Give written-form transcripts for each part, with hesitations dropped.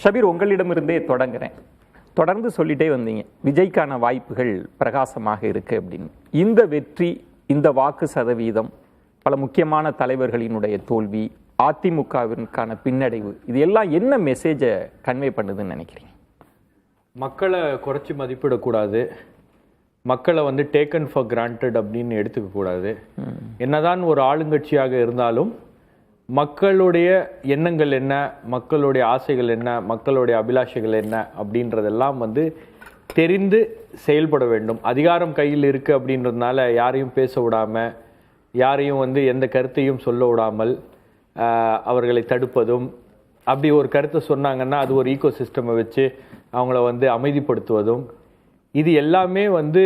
ஷபீர், உங்களிடமிருந்தே தொடங்குறேன். தொடர்ந்து சொல்லிட்டே வந்தீங்க விஜய்க்கான வாய்ப்புகள் பிரகாசமாக இருக்கு அப்படின்னு. இந்த வெற்றி, இந்த வாக்கு சதவீதம், பல முக்கியமான தலைவர்களினுடைய தோல்வி, அதிமுகவிற்கான பின்னடைவு, இது எல்லாம் என்ன மெசேஜை கன்வே பண்ணுதுன்னு நினைக்கிறீங்க? மக்களை குறைச்சி மதிப்பிடக்கூடாது, மக்களை வந்து டேக்கன் ஃபார் கிராண்டட் அப்படின்னு எடுத்துக்கக்கூடாது. என்னதான் ஒரு ஆளுங்கட்சியாக இருந்தாலும் மக்களுடைய எண்ணங்கள் என்ன, மக்களுடைய ஆசைகள் என்ன, மக்களுடைய அபிலாஷைகள் என்ன அப்படின்றதெல்லாம் வந்து தெரிந்து செயல்பட வேண்டும். அதிகாரம் கையில் இருக்குது அப்படின்றதுனால யாரையும் பேச விடாமல், யாரையும் வந்து எந்த கருத்தையும் சொல்ல விடாமல் அவர்களை தடுப்பதும், அப்படி ஒரு கருத்தை சொன்னாங்கன்னா அது ஒரு ஈகோ சிஸ்டமை வச்சு அவங்கள வந்து அமைதிப்படுத்துவதும், இது எல்லாமே வந்து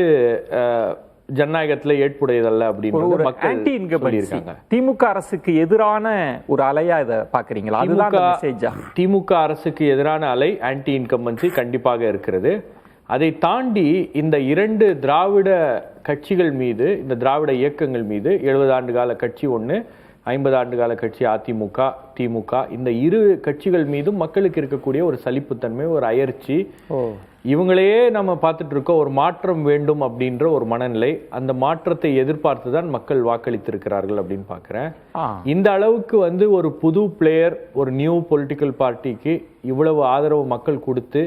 ஜனநாயகத்தில் ஏற்புடையதல்ல அப்படின்னு மக்கள் சொல்லியிருக்காங்க. திமுக அரசுக்கு எதிரான ஒரு அலையா இதை பாக்குறீங்களா? திமுக அரசுக்கு எதிரான அலை ஆன்டி இன்கம்பன்சி கண்டிப்பாக இருக்கிறது. அதை தாண்டி இந்த இரண்டு திராவிட கட்சிகள் மீது, இந்த திராவிட இயக்கங்கள் மீது, 70 ஆண்டு கால கட்சி ஒன்று, 50 ஆண்டு கால கட்சி அதிமுக, திமுக, இந்த இரு கட்சிகள் மீதும் மக்களுக்கு இருக்கக்கூடிய ஒரு சலிப்புத்தன்மை, ஒரு அயற்சி, இவங்களையே நம்ம பார்த்துட்டு இருக்கோம். ஒரு மாற்றம் வேண்டும் அப்படின்ற ஒரு மனநிலை, அந்த மாற்றத்தை எதிர்பார்த்து தான் மக்கள் வாக்களித்திருக்கிறார்கள் அப்படின்னு பார்க்குறேன். இந்த அளவுக்கு வந்து ஒரு புது பிளேயர், ஒரு நியூ பொலிட்டிக்கல் பார்ட்டிக்கு இவ்வளவு ஆதரவு மக்கள் கொடுத்து,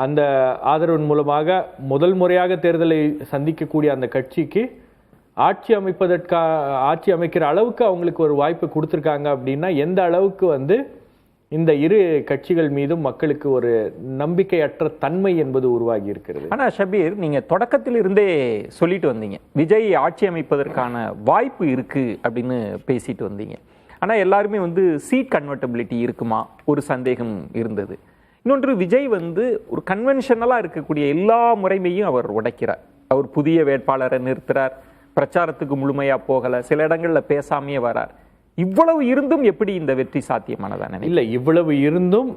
அந்த ஆதரவின் மூலமாக முதல் முறையாக தேர்தலை சந்திக்கக்கூடிய அந்த கட்சிக்கு ஆட்சி அமைக்கிற அளவுக்கு அவங்களுக்கு ஒரு வாய்ப்பு கொடுத்துருக்காங்க அப்படின்னா எந்த அளவுக்கு வந்து இந்த இரு கட்சிகள் மீதும் மக்களுக்கு ஒரு நம்பிக்கையற்ற தன்மை என்பது உருவாகி இருக்கிறது. ஆனா ஷபீர், நீங்க தொடக்கத்தில் இருந்தே சொல்லிட்டு வந்தீங்க விஜய் ஆட்சி அமைப்பதற்கான வாய்ப்பு இருக்கு அப்படின்னு பேசிட்டு வந்தீங்க. ஆனா எல்லாருமே வந்து சீட் கன்வெர்டபிலிட்டி இருக்குமா ஒரு சந்தேகம் இருந்தது. இன்னொன்று, விஜய் வந்து ஒரு கன்வென்ஷனலா இருக்கக்கூடிய எல்லா முறைமையும் அவர் உடைக்கிறார். அவர் புதிய வேட்பாளரை நிறுத்துறார், பிரச்சாரத்துக்கு முழுமையா போகல, சில இடங்கள்ல பேசாமையே வரார். இவ்வளவு இருந்தும் எப்படி இந்த வெற்றி சாத்தியமானதானே? இல்லை, இவ்வளவு இருந்தும்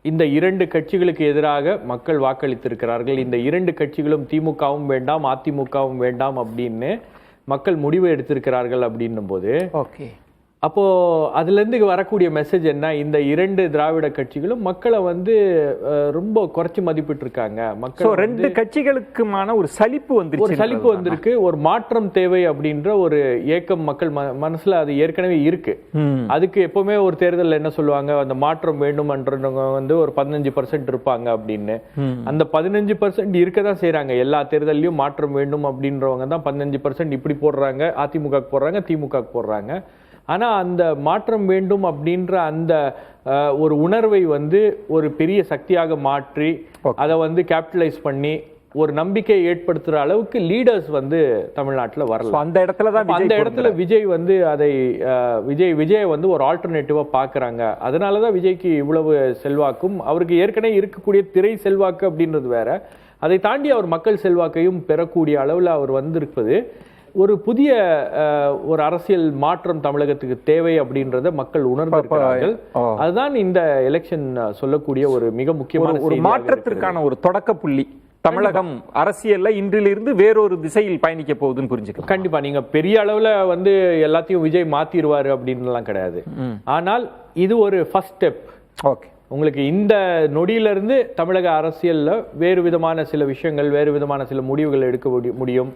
இந்த இரண்டு கட்சிகளுக்கு எதிராக மக்கள் வாக்களித்திருக்கிறார்கள். இந்த இரண்டு கட்சிகளும் திமுகவும் வேண்டாம், அதிமுகவும் வேண்டாம் அப்படின்னு மக்கள் முடிவு எடுத்திருக்கிறார்கள் அப்படின்னும் போது, ஓகே, அப்போ அதுல இருந்து வரக்கூடிய மெசேஜ் என்ன? இந்த இரண்டு திராவிட கட்சிகளும் மக்களை வந்து ரொம்ப குறைச்சி மதிப்பிட்டு இருக்காங்க. மக்கள் ரெண்டு கட்சிகளுக்குமான ஒரு சலிப்பு வந்திருக்கு, ஒரு மாற்றம் தேவை அப்படின்ற ஒரு ஏக்கம் மக்கள் மனசுல அது ஏற்கனவே இருக்கு. அதுக்கு எப்பவுமே ஒரு தேர்தல் என்ன சொல்லுவாங்க, அந்த மாற்றம் வேண்டும்ன்றவங்க வந்து ஒரு 15% இருப்பாங்க அப்படின்னு. அந்த 15% இருக்கதான் செய்யறாங்க. எல்லா தேர்தலையும் மாற்றம் வேண்டும் அப்படின்றவங்க தான் 15% இப்படி போடுறாங்க, அதிமுக போடுறாங்க, திமுக போடுறாங்க. ஆனா அந்த மாற்றம் வேண்டும் அப்படின்ற அந்த ஒரு உணர்வை வந்து ஒரு பெரிய சக்தியாக மாற்றி அதை வந்து கேபிட்டலைஸ் பண்ணி ஒரு நம்பிக்கையை ஏற்படுத்துற அளவுக்கு லீடர்ஸ் வந்து தமிழ்நாட்டில் வரல. அந்த இடத்துல விஜய் வந்து அதை விஜய் வந்து ஒரு ஆல்டர்னேட்டிவா பாக்குறாங்க. அதனாலதான் விஜய்க்கு இவ்வளவு செல்வாக்கும், அவருக்கு ஏற்கனவே இருக்கக்கூடிய திரை செல்வாக்கு அப்படின்றது வேற, அதை தாண்டி அவர் மக்கள் செல்வாக்கையும் பெறக்கூடிய அளவில் அவர் வந்திருப்பது ஒரு புதிய ஒரு அரசியல் மாற்றம் தமிழகத்துக்கு தேவை அப்படின்றத மக்கள் உணர்ந்திருக்கிறார்கள். அதுதான் இந்த எலெக்ஷன் சொல்லக்கூடிய ஒரு மிக முக்கியமான ஒரு மாற்றத்திற்கான ஒரு தொடக்க புள்ளி. தமிழகம் அரசியல்ல இன்றிலிருந்து வேறொரு திசையில் பயணிக்க போகுதுன்னு புரிஞ்சுக்கலாம். கண்டிப்பா நீங்க பெரிய அளவுல வந்து எல்லாத்தையும் விஜய் மாத்திடுவாரு அப்படின்னு கிடையாது. ஆனால் இது ஒரு ஃபர்ஸ்ட் ஸ்டெப். ஓகே, உங்களுக்கு இந்த நொடியிலிருந்து தமிழக அரசியல்ல வேறு விதமான சில விஷயங்கள், வேறு விதமான சில முடிவுகள் எடுக்க முடியும்.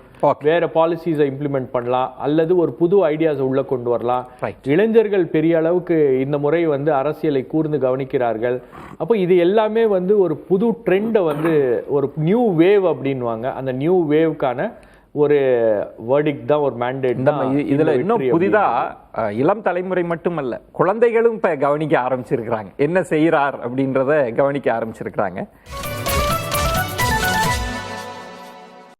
வேற பாலிசிஸை இம்ப்ளிமெண்ட் பண்ணலாம், அல்லது ஒரு புது ஐடியாஸ் உள்ள கொண்டு வரலாம். இளைஞர்கள் பெரிய அளவுக்கு இந்த முறை வந்து அரசியலை கூர்ந்து கவனிக்கிறார்கள். அப்போ இது எல்லாமே வந்து ஒரு புது ட்ரெண்டை வந்து ஒரு நியூ வேவ் அப்படின்வாங்க. அந்த நியூ வேவ்க்கான ஒரு வேர்டிக்ட் தான், ஒரு மேண்டேட் தான். இதுல இன்னும் புதிதா இளம் தலைமுறை மட்டுமல்ல, குழந்தைகளும் இப்ப கவனிக்க ஆரம்பிச்சிருக்கிறாங்க, என்ன செய்யறார் அப்படின்றத கவனிக்க ஆரம்பிச்சிருக்கிறாங்க.